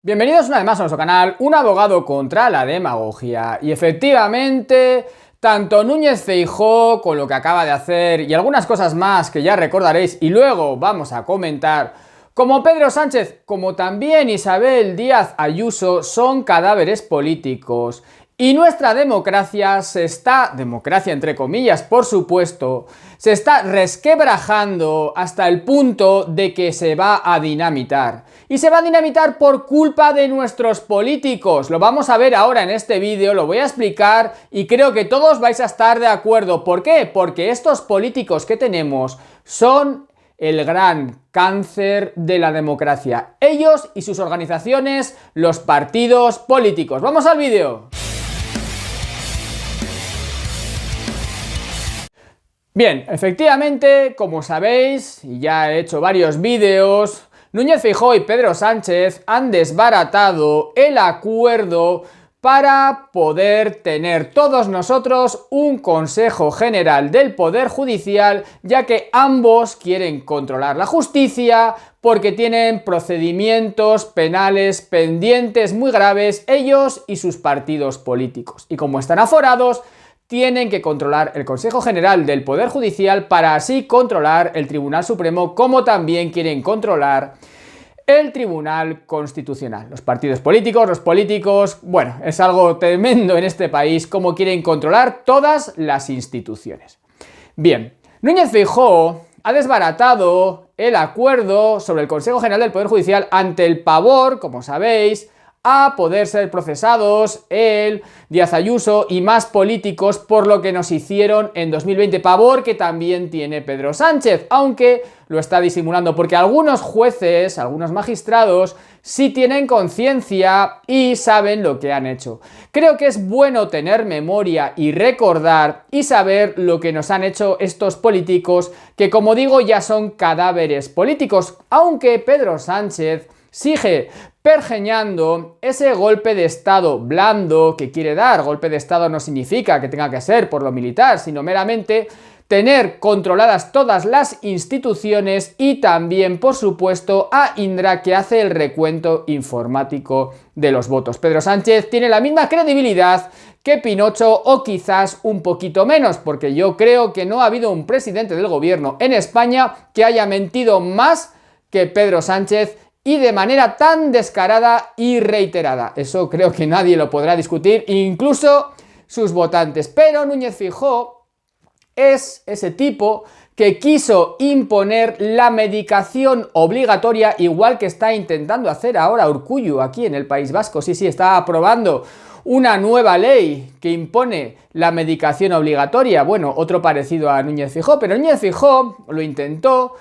Bienvenidos una vez más a nuestro canal, un abogado contra la demagogia. Y efectivamente, tanto Núñez Feijóo con lo que acaba de hacer y algunas cosas más que ya recordaréis y luego vamos a comentar, como Pedro Sánchez, como también Isabel Díaz Ayuso, son cadáveres políticos. Y nuestra democracia democracia entre comillas, por supuesto, se está resquebrajando hasta el punto de que se va a dinamitar. Y se va a dinamitar por culpa de nuestros políticos. Lo vamos a ver ahora en este vídeo, lo voy a explicar y creo que todos vais a estar de acuerdo. ¿Por qué? Porque estos políticos que tenemos son el gran cáncer de la democracia. Ellos y sus organizaciones, los partidos políticos. ¡Vamos al vídeo! Bien, efectivamente, como sabéis, y ya he hecho varios vídeos, Núñez Feijóo y Pedro Sánchez han desbaratado el acuerdo para poder tener todos nosotros un Consejo General del Poder Judicial, ya que ambos quieren controlar la justicia porque tienen procedimientos penales pendientes muy graves, ellos y sus partidos políticos. Y como están aforados, tienen que controlar el Consejo General del Poder Judicial para así controlar el Tribunal Supremo, como también quieren controlar el Tribunal Constitucional. Los partidos políticos, los políticos, bueno, es algo tremendo en este país cómo quieren controlar todas las instituciones. Bien, Núñez Feijóo ha desbaratado el acuerdo sobre el Consejo General del Poder Judicial ante el pavor, como sabéis, a poder ser procesados él, Díaz Ayuso y más políticos por lo que nos hicieron en 2020, pavor que también tiene Pedro Sánchez, aunque lo está disimulando, porque algunos jueces, algunos magistrados, sí tienen conciencia y saben lo que han hecho. Creo que es bueno tener memoria y recordar y saber lo que nos han hecho estos políticos, que como digo ya son cadáveres políticos, aunque Pedro Sánchez sigue pergeñando ese golpe de estado blando que quiere dar. Golpe de estado no significa que tenga que ser por lo militar, sino meramente tener controladas todas las instituciones y también, por supuesto, a Indra, que hace el recuento informático de los votos. Pedro Sánchez tiene la misma credibilidad que Pinocho o quizás un poquito menos, porque yo creo que no ha habido un presidente del gobierno en España que haya mentido más que Pedro Sánchez y de manera tan descarada y reiterada. Eso creo que nadie lo podrá discutir, incluso sus votantes. Pero Núñez Feijóo es ese tipo que quiso imponer la medicación obligatoria, igual que está intentando hacer ahora Urkullu aquí en el País Vasco. Sí, está aprobando una nueva ley que impone la medicación obligatoria. Bueno, otro parecido a Núñez Feijóo, pero Núñez Feijóo lo intentó,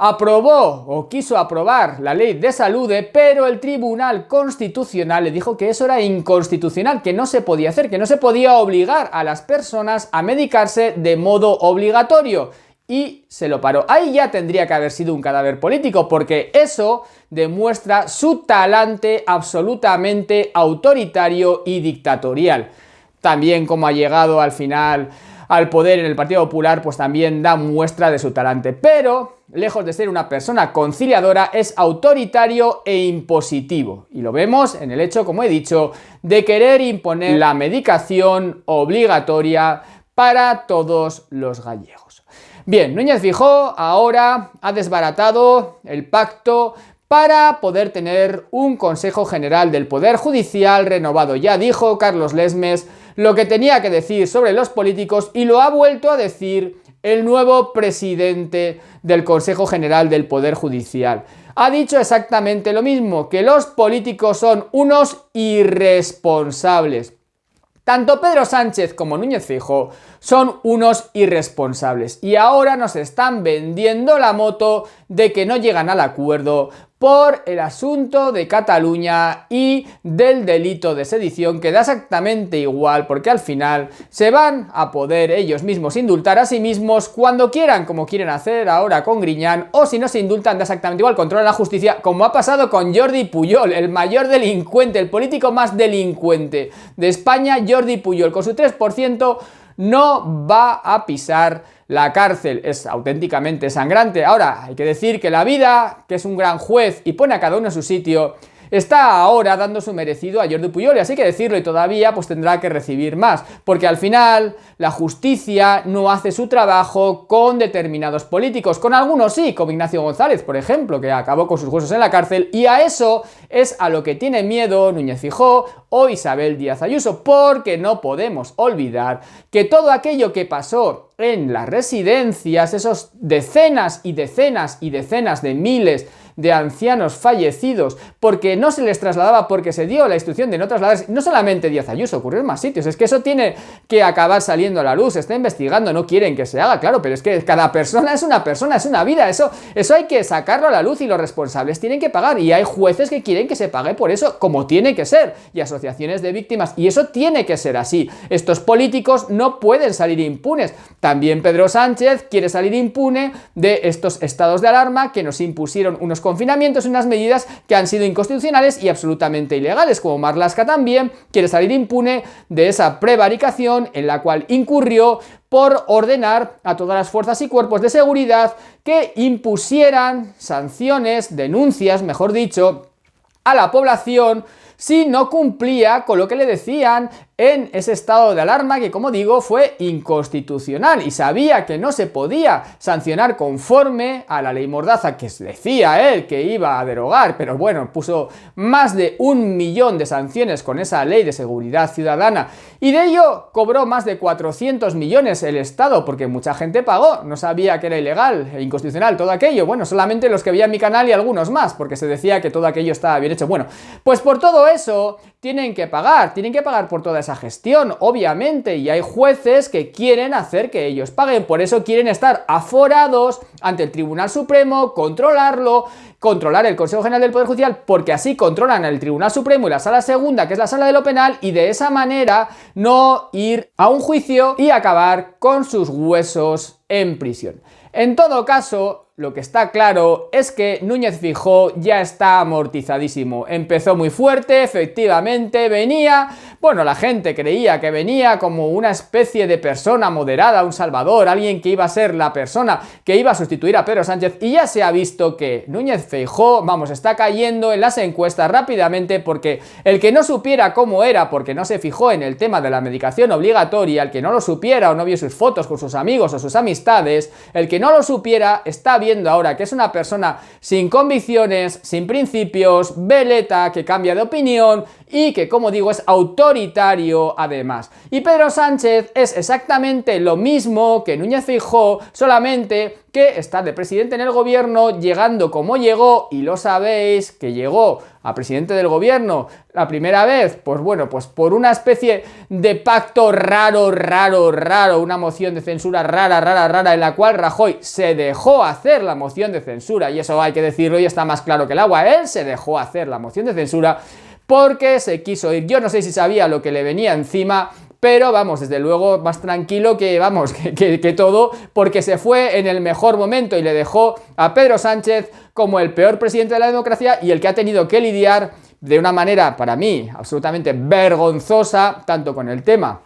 aprobó o quiso aprobar la ley de salud, pero el Tribunal Constitucional le dijo que eso era inconstitucional, que no se podía hacer, que no se podía obligar a las personas a medicarse de modo obligatorio. Y se lo paró. Ahí ya tendría que haber sido un cadáver político, porque eso demuestra su talante absolutamente autoritario y dictatorial. También como ha llegado al final al poder en el Partido Popular, pues también da muestra de su talante. Pero, lejos de ser una persona conciliadora, es autoritario e impositivo. Y lo vemos en el hecho, como he dicho, de querer imponer la medicación obligatoria para todos los gallegos. Bien, Núñez Feijóo ahora ha desbaratado el pacto para poder tener un Consejo General del Poder Judicial renovado. Ya dijo Carlos Lesmes lo que tenía que decir sobre los políticos y lo ha vuelto a decir el nuevo presidente del Consejo General del Poder Judicial. Ha dicho exactamente lo mismo, que los políticos son unos irresponsables. Tanto Pedro Sánchez como Núñez Feijóo son unos irresponsables y ahora nos están vendiendo la moto de que no llegan al acuerdo por el asunto de Cataluña y del delito de sedición, que da exactamente igual, porque al final se van a poder ellos mismos indultar a sí mismos cuando quieran, como quieren hacer ahora con Griñán, o si no se indultan da exactamente igual, controlan la justicia, como ha pasado con Jordi Pujol, el mayor delincuente, el político más delincuente de España. Jordi Pujol, con su 3%, no va a pisar la cárcel. Es auténticamente sangrante. Ahora, hay que decir que la vida, que es un gran juez y pone a cada uno en su sitio, está ahora dando su merecido a Jordi Puyol, y así que decirlo, y todavía pues tendrá que recibir más, porque al final la justicia no hace su trabajo con determinados políticos, con algunos sí, como Ignacio González, por ejemplo, que acabó con sus huesos en la cárcel, y a eso es a lo que tiene miedo Núñez Feijóo o Isabel Díaz Ayuso, porque no podemos olvidar que todo aquello que pasó en las residencias, esos decenas y decenas y decenas de miles de ancianos fallecidos porque no se les trasladaba, porque se dio la instrucción de no trasladarse, no solamente Díaz Ayuso, ocurrió en más sitios, es que eso tiene que acabar saliendo a la luz, se está investigando, no quieren que se haga, claro, pero es que cada persona, es una vida, eso hay que sacarlo a la luz y los responsables tienen que pagar, y hay jueces que quieren que se pague por eso, como tiene que ser, y asociaciones de víctimas, y eso tiene que ser así. Estos políticos no pueden salir impunes. También Pedro Sánchez quiere salir impune de estos estados de alarma que nos impusieron unos confinamientos y unas medidas que han sido inconstitucionales y absolutamente ilegales, como Marlaska también quiere salir impune de esa prevaricación en la cual incurrió por ordenar a todas las fuerzas y cuerpos de seguridad que impusieran sanciones, denuncias, mejor dicho, a la población si no cumplía con lo que le decían en ese estado de alarma que, como digo, fue inconstitucional, y sabía que no se podía sancionar conforme a la ley Mordaza, que decía él que iba a derogar, pero bueno, puso más de 1 millón de sanciones con esa ley de seguridad ciudadana, y de ello cobró más de 400 millones el Estado, porque mucha gente pagó, no sabía que era ilegal e inconstitucional todo aquello, bueno, solamente los que veían mi canal y algunos más, porque se decía que todo aquello estaba bien hecho. Bueno, pues por todo eso tienen que pagar por toda esa gestión, obviamente, y hay jueces que quieren hacer que ellos paguen, por eso quieren estar aforados ante el Tribunal Supremo, controlarlo, controlar el Consejo General del Poder Judicial, porque así controlan el Tribunal Supremo y la Sala Segunda, que es la Sala de lo Penal, y de esa manera no ir a un juicio y acabar con sus huesos en prisión. En todo caso, lo que está claro es que Núñez Feijóo ya está amortizadísimo. Empezó muy fuerte, efectivamente, venía, bueno, la gente creía que venía como una especie de persona moderada, un salvador, alguien que iba a ser la persona que iba a sustituir a Pedro Sánchez, y ya se ha visto que Núñez Feijóo, vamos, está cayendo en las encuestas rápidamente, porque el que no supiera cómo era, porque no se fijó en el tema de la medicación obligatoria, el que no lo supiera o no vio sus fotos con sus amigos o sus amistades, el que no lo supiera está viendo ahora que es una persona sin convicciones, sin principios, veleta, que cambia de opinión y que, como digo, es autoritario además. Y Pedro Sánchez es exactamente lo mismo que Núñez Feijóo, solamente que está de presidente en el gobierno, llegando como llegó, y lo sabéis, que llegó a presidente del gobierno la primera vez, pues bueno, pues por una especie de pacto raro, una moción de censura rara, en la cual Rajoy se dejó hacer la moción de censura, y eso hay que decirlo y está más claro que el agua, él se dejó hacer la moción de censura porque se quiso ir. Yo no sé si sabía lo que le venía encima, pero vamos, desde luego más tranquilo que, vamos, que todo, porque se fue en el mejor momento y le dejó a Pedro Sánchez como el peor presidente de la democracia y el que ha tenido que lidiar de una manera, para mí, absolutamente vergonzosa, tanto con el tema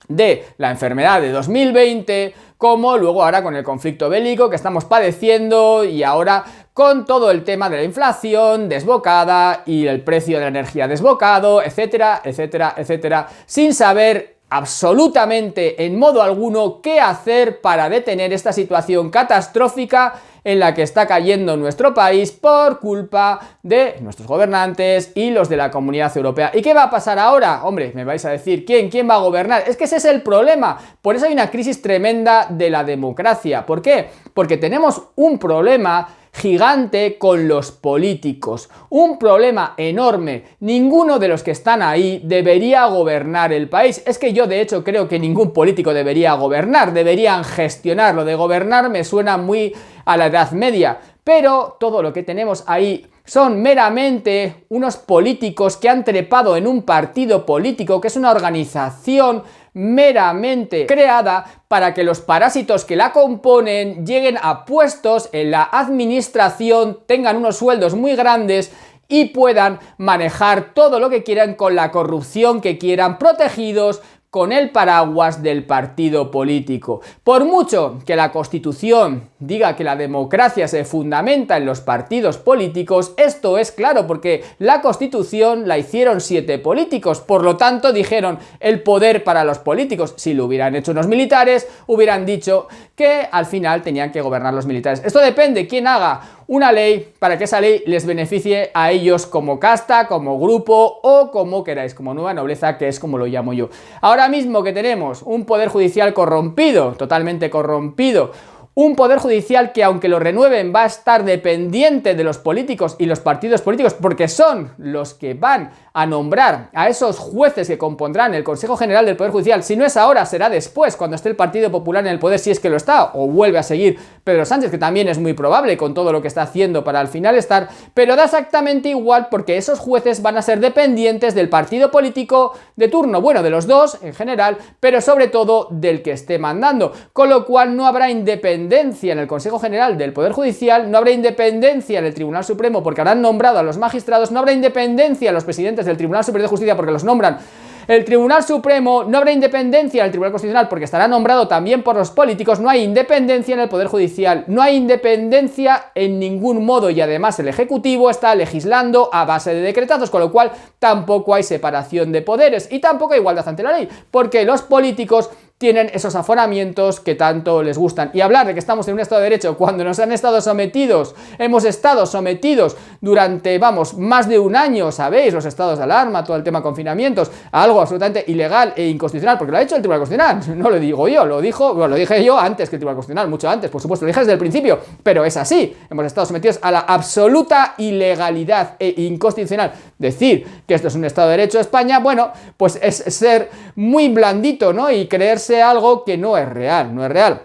de la enfermedad de 2020, como luego ahora con el conflicto bélico que estamos padeciendo, y ahora con todo el tema de la inflación desbocada y el precio de la energía desbocado, etcétera, etcétera, etcétera, sin saber absolutamente en modo alguno qué hacer para detener esta situación catastrófica en la que está cayendo nuestro país por culpa de nuestros gobernantes y los de la Comunidad Europea. ¿Y qué va a pasar ahora? Hombre, me vais a decir, ¿quién va a gobernar? Es que ese es el problema. Por eso hay una crisis tremenda de la democracia. ¿Por qué? Porque tenemos un problema gigante con los políticos, un problema enorme. Ninguno de los que están ahí debería gobernar el país. Es que yo de hecho creo que ningún político debería gobernar, deberían gestionar. Lo de gobernar me suena muy a la Edad Media, pero todo lo que tenemos ahí son meramente unos políticos que han trepado en un partido político, que es una organización meramente creada para que los parásitos que la componen lleguen a puestos en la administración, tengan unos sueldos muy grandes y puedan manejar todo lo que quieran con la corrupción que quieran, protegidos con el paraguas del partido político. Por mucho que la Constitución diga que la democracia se fundamenta en los partidos políticos, esto es claro porque la Constitución la hicieron 7 políticos, por lo tanto dijeron el poder para los políticos. Si lo hubieran hecho unos militares, hubieran dicho que al final tenían que gobernar los militares. Esto depende quién haga una ley para que esa ley les beneficie a ellos como casta, como grupo o como queráis, como nueva nobleza, que es como lo llamo yo. Ahora mismo que tenemos un poder judicial corrompido, totalmente corrompido, un poder judicial que aunque lo renueven va a estar dependiente de los políticos y los partidos políticos porque son los que van a nombrar a esos jueces que compondrán el Consejo General del Poder Judicial. Si no es ahora, será después, cuando esté el Partido Popular en el poder, si es que lo está, o vuelve a seguir Pedro Sánchez, que también es muy probable con todo lo que está haciendo para al final estar, pero da exactamente igual porque esos jueces van a ser dependientes del partido político de turno, bueno, de los dos en general, pero sobre todo del que esté mandando, con lo cual no habrá independencia en el Consejo General del Poder Judicial, no habrá independencia en el Tribunal Supremo porque habrán nombrado a los magistrados, no habrá independencia en los presidentes del Tribunal Superior de Justicia porque los nombran el Tribunal Supremo, no habrá independencia en el Tribunal Constitucional porque estará nombrado también por los políticos, no hay independencia en el Poder Judicial, no hay independencia en ningún modo y además el Ejecutivo está legislando a base de decretazos, con lo cual tampoco hay separación de poderes y tampoco hay igualdad ante la ley, porque los políticos tienen esos aforamientos que tanto les gustan. Y hablar de que estamos en un Estado de Derecho cuando nos han estado sometidos, hemos estado sometidos durante, vamos, más de un año, ¿sabéis? Los estados de alarma, todo el tema de confinamientos, a algo absolutamente ilegal e inconstitucional, porque lo ha hecho el Tribunal Constitucional, no lo digo yo, lo dije yo antes que el Tribunal Constitucional, mucho antes, por supuesto, lo dije desde el principio, pero es así, hemos estado sometidos a la absoluta ilegalidad e inconstitucional. Decir que esto es un Estado de Derecho España, bueno, pues es ser muy blandito, ¿no? Y creerse algo que no es real, no es real.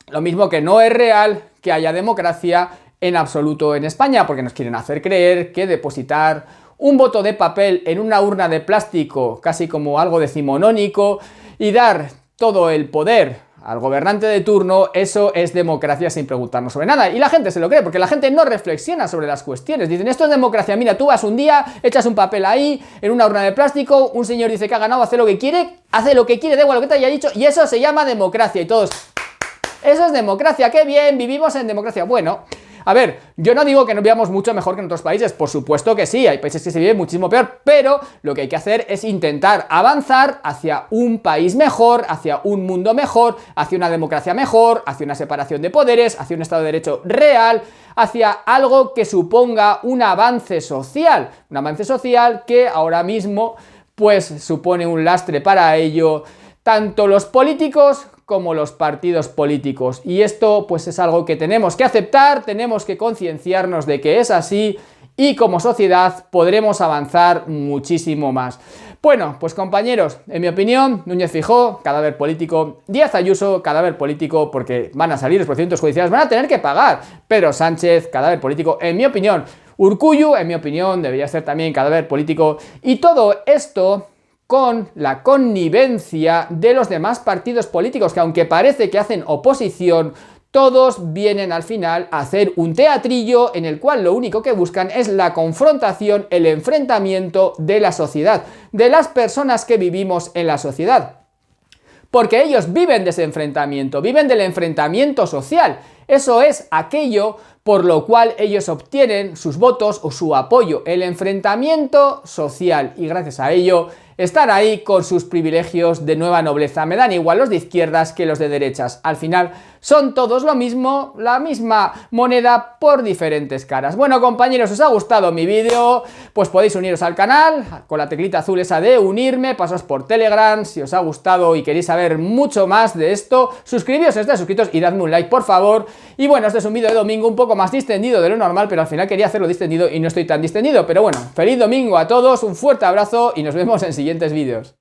Lo mismo que no es real que haya democracia en absoluto en España, porque nos quieren hacer creer que depositar un voto de papel en una urna de plástico, casi como algo decimonónico, y dar todo el poder al gobernante de turno, eso es democracia sin preguntarnos sobre nada. Y la gente se lo cree, porque la gente no reflexiona sobre las cuestiones. Dicen, esto es democracia, mira, tú vas un día, echas un papel ahí, en una urna de plástico, un señor dice que ha ganado, hace lo que quiere, da igual lo que te haya dicho, y eso se llama democracia. Y todos, eso es democracia, qué bien, vivimos en democracia. Bueno, a ver, yo no digo que no vivamos mucho mejor que en otros países, por supuesto que sí, hay países que se viven muchísimo peor, pero lo que hay que hacer es intentar avanzar hacia un país mejor, hacia un mundo mejor, hacia una democracia mejor, hacia una separación de poderes, hacia un Estado de Derecho real, hacia algo que suponga un avance social que ahora mismo pues supone un lastre para ello, tanto los políticos como los partidos políticos, y esto pues es algo que tenemos que aceptar, tenemos que concienciarnos de que es así y como sociedad podremos avanzar muchísimo más. Bueno, pues compañeros, en mi opinión, Núñez Feijóo, cadáver político, Díaz Ayuso, cadáver político, porque van a salir los procedimientos judiciales, van a tener que pagar, Pedro Sánchez, cadáver político, en mi opinión, Urkullu, en mi opinión, debería ser también cadáver político, y todo esto con la connivencia de los demás partidos políticos, que aunque parece que hacen oposición, todos vienen al final a hacer un teatrillo en el cual lo único que buscan es la confrontación, el enfrentamiento de la sociedad, de las personas que vivimos en la sociedad. Porque ellos viven de ese enfrentamiento, viven del enfrentamiento social. Eso es aquello por lo cual ellos obtienen sus votos o su apoyo, el enfrentamiento social, y gracias a ello están ahí con sus privilegios de nueva nobleza. Me dan igual los de izquierdas que los de derechas. Al final son todos lo mismo, la misma moneda por diferentes caras. Bueno, compañeros, ¿os ha gustado mi vídeo? Pues podéis uniros al canal con la teclita azul esa de unirme, pasaos por Telegram. Si os ha gustado y queréis saber mucho más de esto, suscribíos si estáis suscritos y dadme un like, por favor. Y bueno, este es un vídeo de domingo un poco más distendido de lo normal, pero al final quería hacerlo distendido y no estoy tan distendido. Pero bueno, feliz domingo a todos, un fuerte abrazo y nos vemos en siguientes vídeos.